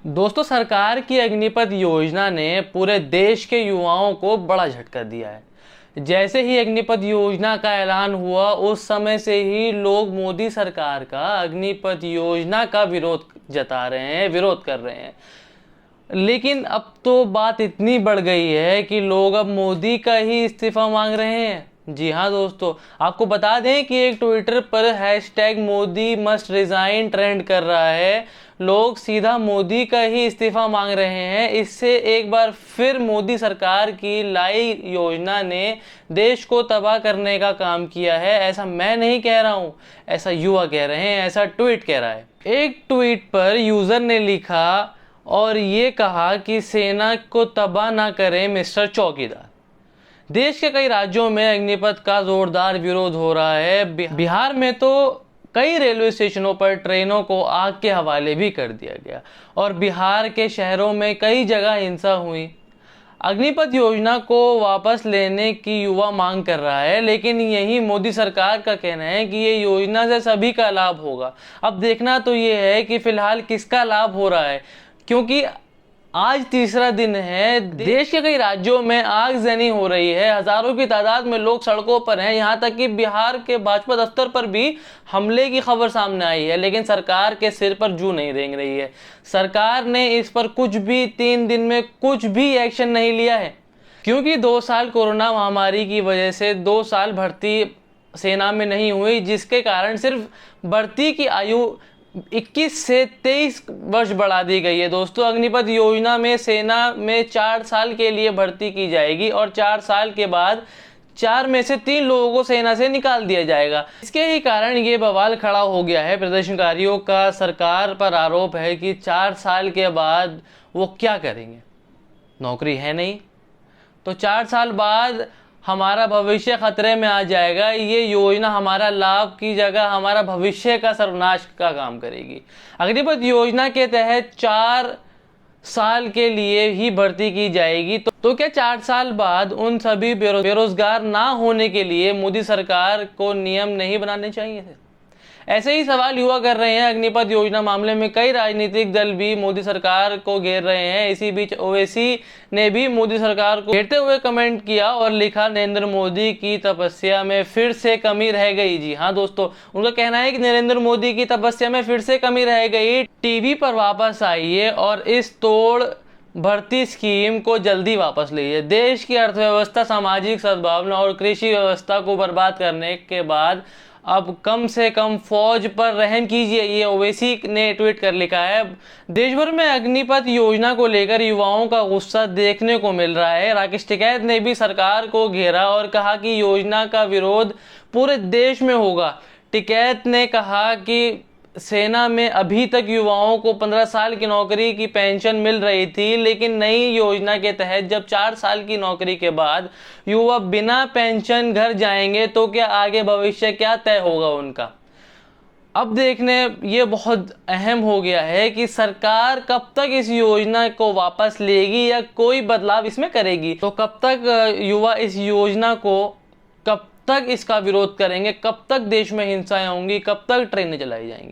दोस्तों, सरकार की अग्निपथ योजना ने पूरे देश के युवाओं को बड़ा झटका दिया है। जैसे ही अग्निपथ योजना का ऐलान हुआ उस समय से ही लोग मोदी सरकार का अग्निपथ योजना का विरोध जता रहे हैं, विरोध कर रहे हैं। लेकिन अब तो बात इतनी बढ़ गई है कि लोग अब मोदी का ही इस्तीफा मांग रहे हैं। जी हाँ दोस्तों, आपको बता दें कि एक ट्विटर पर hashtag Modi must resign trend कर रहा है। लोग सीधा मोदी का ही इस्तीफा मांग रहे हैं। इससे एक बार फिर मोदी सरकार की लाई योजना ने देश को तबाह करने का काम किया है। ऐसा मैं नहीं कह रहा हूँ, ऐसा युवा कह रहे हैं, ऐसा ट्वीट कह रहा है। एक ट्वीट पर यूजर ने लिखा और ये कहा कि सेना को तबाह ना करें मिस्टर चौकीदार। देश के कई राज्यों में अग्निपथ का जोरदार विरोध हो रहा है। बिहार में तो कई रेलवे स्टेशनों पर ट्रेनों को आग के हवाले भी कर दिया गया और बिहार के शहरों में कई जगह हिंसा हुई। अग्निपथ योजना को वापस लेने की युवा मांग कर रहा है, लेकिन यही मोदी सरकार का कहना है कि ये योजना से सभी का लाभ होगा। अब देखना तो ये है कि फिलहाल किसका लाभ हो रहा है, क्योंकि आज तीसरा दिन है। देश के कई राज्यों में आगजनी हो रही है, हजारों की तादाद में लोग सड़कों पर हैं। यहाँ तक कि बिहार के भाजपा दफ्तर पर भी हमले की खबर सामने आई है, लेकिन सरकार के सिर पर जू नहीं रेंग रही है। सरकार ने इस पर कुछ भी 3 दिन में कुछ भी एक्शन नहीं लिया है, क्योंकि 2 साल कोरोना महामारी की वजह से 2 साल भर्ती सेना में नहीं हुई, जिसके कारण सिर्फ भर्ती की आयु 21 से 23 वर्ष बढ़ा दी गई है। दोस्तों, अग्निपथ योजना में सेना में 4 साल के लिए भर्ती की जाएगी और 4 साल के बाद 4 में से 3 लोगों को सेना से निकाल दिया जाएगा। इसके ही कारण ये बवाल खड़ा हो गया है। प्रदर्शनकारियों का सरकार पर आरोप है कि 4 साल के बाद वो क्या करेंगे, नौकरी है नहीं, तो 4 साल बाद हमारा भविष्य खतरे में आ जाएगा। ये योजना हमारा लाभ की जगह हमारा भविष्य का सर्वनाश का काम करेगी। अग्निपथ योजना के तहत 4 साल के लिए ही भर्ती की जाएगी, तो क्या 4 साल बाद उन सभी बेरोजगार ना होने के लिए मोदी सरकार को नियम नहीं बनाने चाहिए थे? ऐसे ही सवाल युवा कर रहे हैं। अग्निपथ योजना मामले में कई राजनीतिक दल भी मोदी सरकार को घेर रहे हैं। इसी बीच ओवैसी ने भी मोदी सरकार को घेरते हुए कमेंट किया और लिखा, नरेंद्र मोदी की तपस्या में फिर से कमी रह गई। जी हाँ दोस्तों, उनका कहना है कि नरेंद्र मोदी की तपस्या में फिर से कमी रह गई। टीवी पर वापस आइए और इस तोड़ भर्ती स्कीम को जल्दी वापस लीजिए। देश की अर्थव्यवस्था, सामाजिक सद्भावना और कृषि व्यवस्था को बर्बाद करने के बाद अब कम से कम फौज पर रहम कीजिए। ये ओवैसी ने ट्वीट कर लिखा है। देश भर में अग्निपथ योजना को लेकर युवाओं का गुस्सा देखने को मिल रहा है। राकेश टिकैत ने भी सरकार को घेरा और कहा कि योजना का विरोध पूरे देश में होगा। टिकैत ने कहा कि सेना में अभी तक युवाओं को 15 साल की नौकरी की पेंशन मिल रही थी, लेकिन नई योजना के तहत जब 4 साल की नौकरी के बाद युवा बिना पेंशन घर जाएंगे तो क्या आगे भविष्य क्या तय होगा उनका। अब देखने ये बहुत अहम हो गया है कि सरकार कब तक इस योजना को वापस लेगी या कोई बदलाव इसमें करेगी। तो कब तक युवा इस योजना को, कब तक इसका विरोध करेंगे, कब तक देश में हिंसाएं होंगी, कब तक ट्रेनें चलाई जाएंगी।